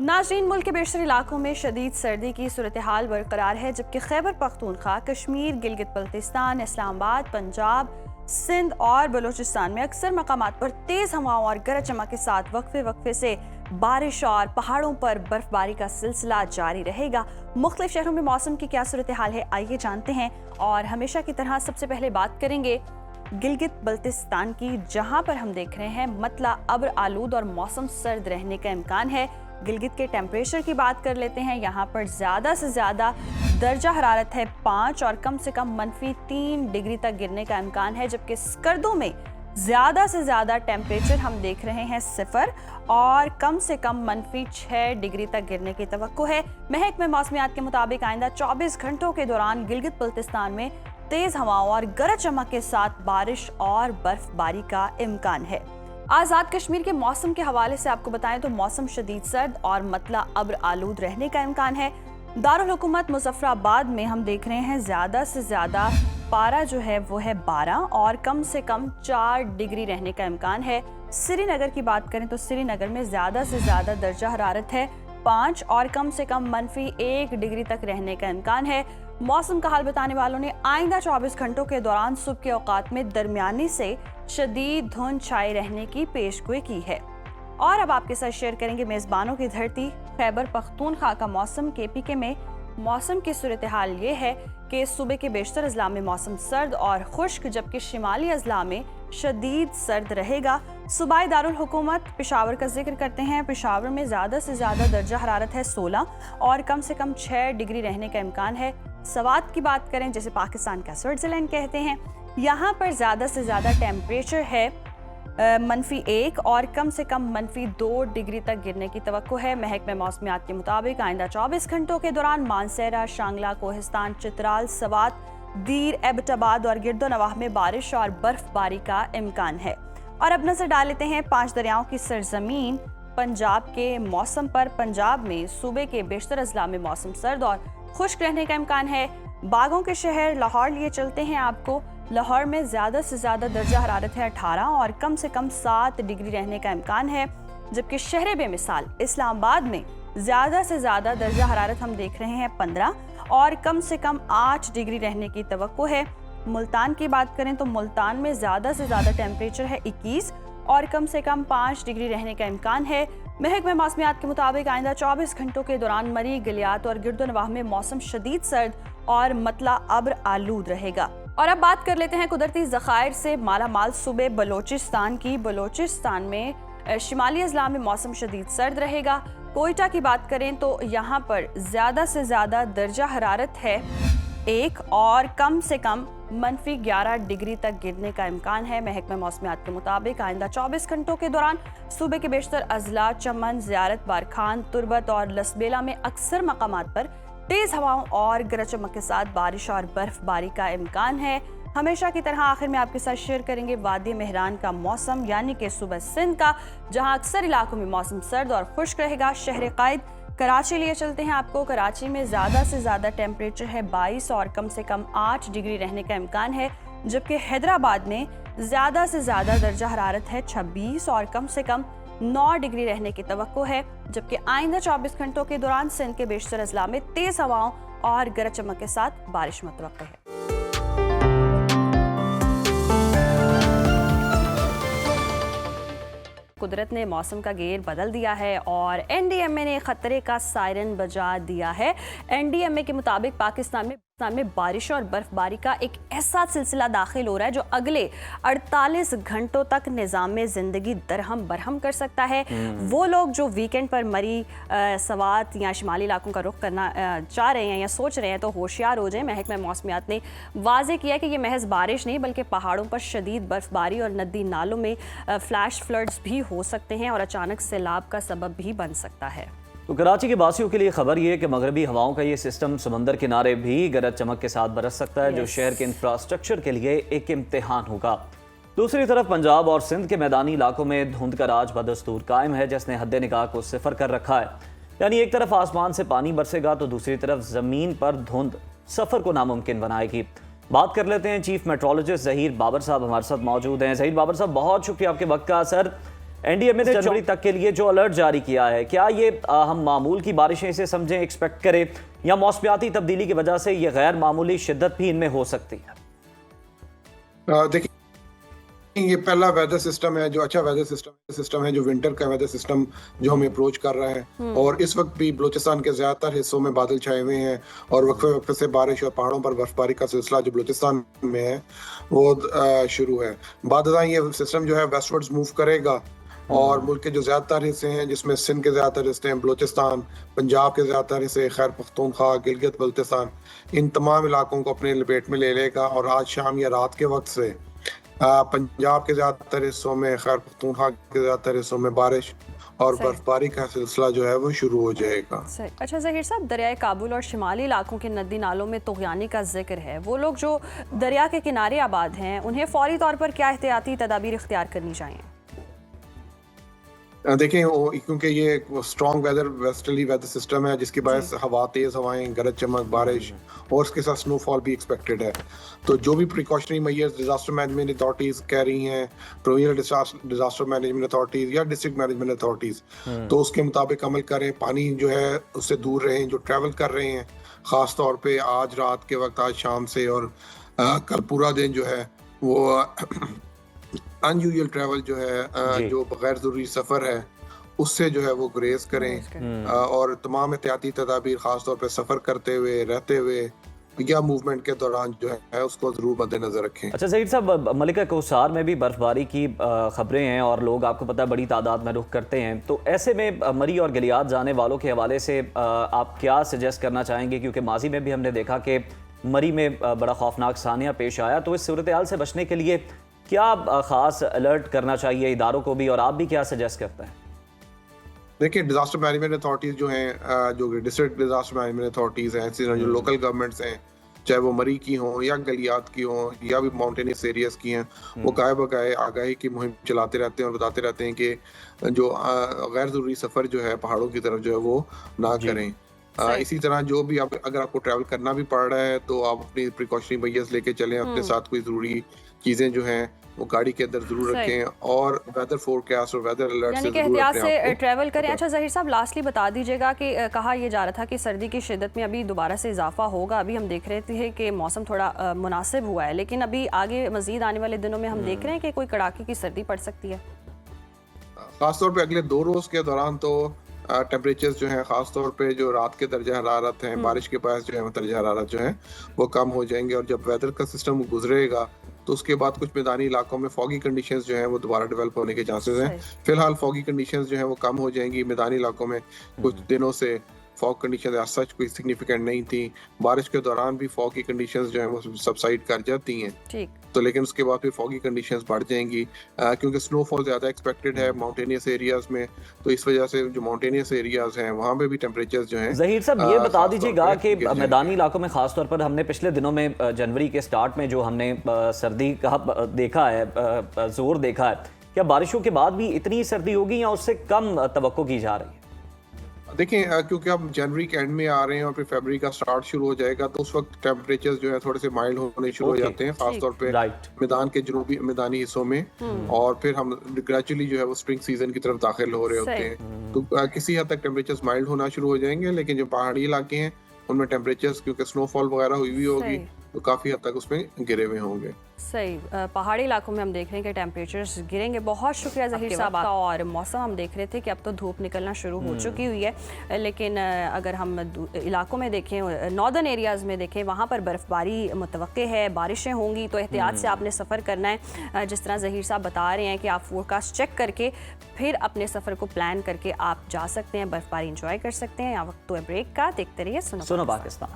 नाज़रीन, मुल्क के बेशतर इलाकों में शदीद सर्दी की सूरत हाल बरकरार है, जबकि खैबर पख्तूनख्वा, कश्मीर, गिलगित बल्तिस्तान, इस्लामाबाद, पंजाब, सिंध और बलूचिस्तान में अक्सर मकामात पर तेज़ हवाओं और गरज चमक के साथ वक्फे वक्फे से बारिश और पहाड़ों पर बर्फबारी का सिलसिला जारी रहेगा। मुख्तलिफ शहरों में मौसम की क्या सूरत हाल है, आइए जानते हैं। और हमेशा की तरह सबसे पहले बात करेंगे गिलगित बल्तिस्तान की, जहां पर हम देख रहे हैं मतला अब्र आलूद और मौसम सर्द रहने का इम्कान है। गिलगित के टेम्परेचर की बात कर लेते हैं। यहाँ पर ज़्यादा से ज़्यादा दर्जा हरारत है 5 और कम से कम -3 डिग्री तक गिरने का इम्कान है, जबकि स्कर्दों में ज़्यादा से ज़्यादा टेम्परेचर हम देख रहे हैं 0 और कम से कम -6 डिग्री तक गिरने की तवक्को है। महकमे मौसमियात के मुताबिक आइंदा 24 घंटों के दौरान गिलगित बल्तिस्तान में तेज़ हवाओं और गरज चमक के साथ बारिश और बर्फबारी का इम्कान है। आज़ाद कश्मीर के मौसम के हवाले से आपको बताएं तो मौसम शदीद सर्द और मतला अब्र आलूद रहने का इम्कान है। दारुल हुकूमत मुजफ्फराबाद में हम देख रहे हैं ज़्यादा से ज़्यादा पारा जो है वो है 12 और कम से कम 4 डिग्री रहने का इम्कान है। श्रीनगर की बात करें तो श्रीनगर में ज़्यादा से ज़्यादा दर्जा हरारत है 5 और कम से कम -1 डिग्री तक रहने का इम्कान है। मौसम का हाल बताने वालों ने आइंदा 24 घंटों के दौरान सुबह के औकात में दरमियानी से शदीद धुंध छाए रहने की पेशगोई की है। और अब आपके साथ शेयर करेंगे मेज़बानों की धरती खैबर पख्तूनख्वा का मौसम। KPK में मौसम की सूरत हाल ये है कि सुबह के बेशतर अजला में मौसम सर्द और खुश्क, जबकि शिमाली अजला में शदीद सर्द रहेगा। सूबाई दारुल हुकूमत पेशावर का जिक्र करते हैं। पेशावर में ज़्यादा से ज़्यादा दर्जा हरारत है 16 और कम से कम 6 डिग्री रहने का इम्कान है। सवात की बात करें, जैसे पाकिस्तान का स्विट्ज़रलैंड कहते हैं, यहाँ पर ज़्यादा से ज़्यादा टेम्परेचर है -1 और कम से कम -2 डिग्री तक गिरने की तवक्को है। महकमे मौसमियात के मुताबिक आइंदा 24 घंटों के दौरान मानसेरा, शांगला, कोहिस्तान, चित्राल, सवात, दीर, एबटाबाद और गिरदोनवाह में बारिश और बर्फबारी का इम्कान है। और अब नजर डाल लेते हैं 5 दरियाओं की सरजमीन पंजाब के मौसम पर। पंजाब में सूबे के बेशतर अजला में मौसम सर्द और खुश्क रहने का इम्कान है। बागों के शहर लाहौर लिए चलते हैं आपको। लाहौर में ज़्यादा से ज़्यादा दर्जा हरारत है 18 और कम से कम 7 डिग्री रहने का इम्कान है, जबकि शहर बेमिसाल इस्लामाबाद में ज़्यादा से ज़्यादा दर्जा हरारत हम देख रहे हैं 15 और कम से कम 8 डिग्री रहने की तवक्को है। मुल्तान की बात करें तो मुल्तान में ज़्यादा से ज़्यादा टेम्परेचर है 21 और कम से कम 5 डिग्री रहने का इम्कान है। महकमे मौसमियात के मुताबिक आइंदा 24 घंटों के दौरान मरी, गलियात और गिरदोनवाह में मौसम शदीद सर्द और मतला अब्र आलूद रहेगा। और अब बात कर लेते हैं कुदरती ज़खायर से मालामाल सूबे बलूचिस्तान की। बलूचिस्तान में शिमाली अजला में मौसम शदीद सर्द रहेगा। कोयटा की बात करें तो यहाँ पर ज़्यादा से ज़्यादा दर्जा हरारत है 1 और कम से कम -11 डिग्री तक गिरने का इम्कान है। महकमे मौसमियात के मुताबिक आइंदा 24 घंटों के दौरान सूबे के बेशतर अजला चमन, ज़ियारत, बारखान, तुरबत और लसबेला में अक्सर मकामात पर तेज़ हवाओं और गरज चमक के साथ बारिश और बर्फबारी का इम्कान है। हमेशा की तरह आखिर में आपके साथ शेयर करेंगे वादी मेहरान का मौसम, यानी कि सुबह सिंध का, जहां अक्सर इलाकों में मौसम सर्द और खुश्क रहेगा। शहर कायद कराची लिए चलते हैं आपको। कराची में ज़्यादा से ज़्यादा टेम्परेचर है 22 और कम से कम 8 डिग्री रहने का इम्कान है, जबकि हैदराबाद में ज़्यादा से ज़्यादा दर्जा हरारत है 26 और कम से कम 9 डिग्री रहने की तवक्को है। जबकि आइंदा 24 घंटों के दौरान सिंध के बेशतर अजला में तेज़ हवाओं और गरज चमक के साथ बारिश मुतवक्किल है। कुदरत ने मौसम का गेर बदल दिया है और NDMA ने खतरे का सायरन बजा दिया है। NDMA के मुताबिक पाकिस्तान में बारिश और बर्फबारी का एक ऐसा सिलसिला दाखिल हो रहा है जो अगले 48 घंटों तक निज़ाम ज़िंदगी दरहम बरहम कर सकता है। वो लोग जो वीकेंड पर मरी, सवात या शिमाली इलाकों का रुख करना चाह रहे हैं या सोच रहे हैं तो होशियार हो जाएं। महकमा मौसमियात ने वाज़ेह किया कि ये महज बारिश नहीं बल्कि पहाड़ों पर शदीद बर्फबारी और नदी नालों में फ्लैश फ्लड्स भी हो सकते हैं और अचानक सैलाब का सबब भी बन सकता है। तो कराची के बासियों के लिए खबर ये है कि मगरबी हवाओं का ये सिस्टम समंदर किनारे भी गरज चमक के साथ बरस सकता है, जो शहर के इंफ्रास्ट्रक्चर के लिए एक इम्तिहान होगा। दूसरी तरफ पंजाब और सिंध के मैदानी इलाकों में धुंध का राज बदस्तूर कायम है, जिसने हद निगाह को 0 कर रखा है। यानी एक तरफ आसमान से पानी बरसेगा तो दूसरी तरफ जमीन पर धुंध सफर को नामुमकिन बनाएगी। बात कर लेते हैं चीफ मेट्रोलॉजिस्ट ज़हीर बाबर साहब हमारे साथ मौजूद हैं। ज़हीर बाबर साहब, बहुत शुक्रिया आपके वक्त का। सर, एनडीएमए ने जनवरी तक के लिए जो अलर्ट जारी किया है, क्या ये हम मामूल की बारिशें इसे समझें, एक्सपेक्ट करें, या मौसमियाती तब्दीली की वजह से ये गैर मामूली शिद्दत भी इनमें हो सकती है? देखिए, ये पहला वेदर सिस्टम है जो अच्छा वेदर सिस्टम है, जो विंटर का वेदर सिस्टम जो हमें अप्रोच कर रहा है। और इस वक्त भी बलूचिस्तान के ज्यादातर हिस्सों में बादल छाए हुए हैं और वक्फे वक्फे से बारिश और पहाड़ों पर बर्फबारी का सिलसिला जो बलूचिस्तान में है वो शुरू है। बाद ये सिस्टम जो है वेस्टवर्ड्स मूव करेगा और मुल्क के जो ज्यादातर हिस्से हैं, जिसमें सिंध के ज्यादातर हिस्से हैं, बलूचिस्तान, पंजाब के ज्यादातर हिस्से, खैर पख्तूनख्वा, गिलगित बल्तिस्तान, इन तमाम इलाकों को अपने लपेट में ले लेगा। और आज शाम या रात के वक्त से पंजाब के ज्यादातर हिस्सों में, खैर पख्तूनख्वा के ज्यादातर हिस्सों में बारिश और बर्फबारी का सिलसिला जो है वो शुरू हो जाएगा। अच्छा ज़हीर साहब, दरियाए काबुल और शिमाली इलाकों के नदी नालों में तुग़यानी का जिक्र है। वो लोग जो दरिया के किनारे आबाद हैं, उन्हें फौरी तौर पर क्या एहतियाती तदाबीर इख्तियार करनी चाहिए? देखें, क्योंकि ये स्ट्रॉन्ग वेस्टर्ली वेदर सिस्टम है, जिसकी वजह से हवा, तेज हवाएं, गरज चमक, बारिश और उसके साथ स्नोफॉल भी एक्सपेक्टेड है। तो जो भी precautionary measures disaster management authorities कह रही हैं, प्रोविंशियल डिजास्टर मैनेजमेंट अथॉरिटीज या डिस्ट्रिक्ट मैनेजमेंट अथॉरिटीज, तो उसके मुताबिक अमल करें। पानी जो है उससे दूर रहें। जो ट्रैवल कर रहे हैं, खास तौर पे आज रात के वक्त, आज शाम से और कल पूरा दिन जो है वो अनयूजुअल ट्रैवल जो है, जो गैर जरूरी सफर है, उससे जो है वो गुरेज करें। और तमाम एहतियाती तदाबीर खास तौर पे सफर करते हुए, रहते हुए या मूवमेंट के दौरान जो है उसको जरूर मद्देनजर रखें। अच्छा ज़हीर साहब, मलिका कौसार में भी बर्फबारी की खबरें हैं और लोग, आपको पता है, बड़ी तादाद में रुख करते हैं। तो ऐसे में मरी और गिलियाद जाने वालों के हवाले से आप क्या सजेस्ट करना चाहेंगे? क्योंकि माजी में भी हमने देखा कि मरी में बड़ा खौफनाक सानिया पेश आया। तो इस सूरत हाल से बचने के लिए क्या खास अलर्ट करना चाहिए इदारों को भी, और आप भी क्या सजेस्ट करते हैं? देखिए, डिजास्टर मैनेजमेंट अथॉरिटीज जो हैं, जो डिस्ट्रिक्ट डिजास्टर मैनेजमेंट अथॉरिटीज हैं, इसी तरह जो लोकल गवर्नमेंट्स हैं, चाहे वो मरी की हों या गलियात की हों या भी माउंटेनियस एरियाज की हैं, वो गाय बगाए आगाही की मुहिम चलाते रहते हैं और बताते रहते हैं कि जो गैर जरूरी सफर जो है पहाड़ों की तरफ जो है वो ना करें। इसी तरह जो भी अगर आपको ट्रैवल करना भी पड़ रहा है तो आप अपनी प्रिकॉशनरी मेजर्स लेके चलें। अपने साथ कोई जरूरी चीजें जो हैं वो गाड़ी के अंदर जरूर रखें और वेदर फोरकास्ट और वेदर अलर्ट यानी कि एहतियात से ट्रैवल करें। अच्छा ज़हीर साहब, लास्टली बता दीजिएगा कि कहा यह जा रहा था कि सर्दी की शिद्दत में अभी दोबारा से इजाफा होगा। अभी हम देख रहे थे कि मौसम थोड़ा मुनासिब हुआ है, लेकिन अभी आगे मजीद आने वाले दिनों में हम देख रहे हैं कि कोई कड़ाके की सर्दी पड़ सकती है। खासतौर पर अगले 2 रोज के दौरान तो टेम्परेचर्स जो हैं, खासतौर पे जो रात के दर्जा हरारत हैं, बारिश के पास जो है दर्जा हरारत जो है वो कम हो जाएंगे। और जब वेदर का सिस्टम गुजरेगा तो उसके बाद कुछ मैदानी इलाकों में फॉगी कंडीशंस जो हैं वो दोबारा डेवलप होने के चांसेस हैं। फिलहाल फॉगी कंडीशंस जो हैं वो कम हो जाएंगी। मैदानी इलाकों में कुछ दिनों से फॉग कंडीशंस आज सच कोई सिग्निफिकेंट नहीं थी। बारिश के दौरान भी फॉग की कंडीशंस जो हैं वो सबसाइड कर जाती हैं, ठीक। तो लेकिन उसके बाद फिर फॉगी कंडीशंस बढ़ जाएंगी क्योंकि स्नोफॉल ज्यादा एक्सपेक्टेड है माउंटेनियस एरियाज में। तो इस वजह से जो माउंटेनियस एरियाज हैं वहां पे भी टेम्परेचर्स जो हैं। ज़हीर साहब, ये बता दीजिएगा कि मैदानी इलाकों में खासतौर पर हमने पिछले दिनों में जनवरी के स्टार्ट में जो हमने सर्दी का देखा है, जोर देखा है, क्या बारिशों के बाद भी इतनी सर्दी होगी या उससे कम तवक्को की जा रही है? देखें, क्योंकि अब जनवरी के एंड में आ रहे हैं और फिर फरवरी का स्टार्ट शुरू हो जाएगा, तो उस वक्त टेम्परेचर्स जो है थोड़े से माइल्ड होने शुरू हो जाते हैं, खासतौर पे मैदान के जनूबी मैदानी हिस्सों में। और फिर हम ग्रेजुअली जो है वो स्प्रिंग सीजन की तरफ दाखिल हो रहे होते हैं, तो किसी हद तक टेम्परेचर्स माइल्ड होना शुरू हो जाएंगे। लेकिन जो पहाड़ी इलाके हैं उनमें टेम्परेचर्स, क्योंकि स्नोफॉल वगैरह हुई हुई होगी, तो काफी हद तक उसमें गिरे हुए होंगे। सही, पहाड़ी इलाकों में हम देख रहे हैं कि टेम्परेचर्स गिरेंगे। बहुत शुक्रिया ज़हीर साहब का। और मौसम हम देख रहे थे कि अब तो धूप निकलना शुरू हो चुकी हुई है, लेकिन अगर हम इलाकों में देखें, नॉर्दर्न एरियाज़ में देखें, वहाँ पर बर्फ़बारी मुतवक्के है, बारिशें होंगी, तो एहतियात से आपने सफ़र करना है। जिस तरह ज़हीर साहब बता रहे हैं कि आप फोरकास्ट चेक करके फिर अपने सफ़र को प्लान करके आप जा सकते हैं, बर्फ़बारी इंजॉय कर सकते हैं। यहाँ वक्त तो ब्रेक का, देखते रहिए सुनो पाकिस्तान।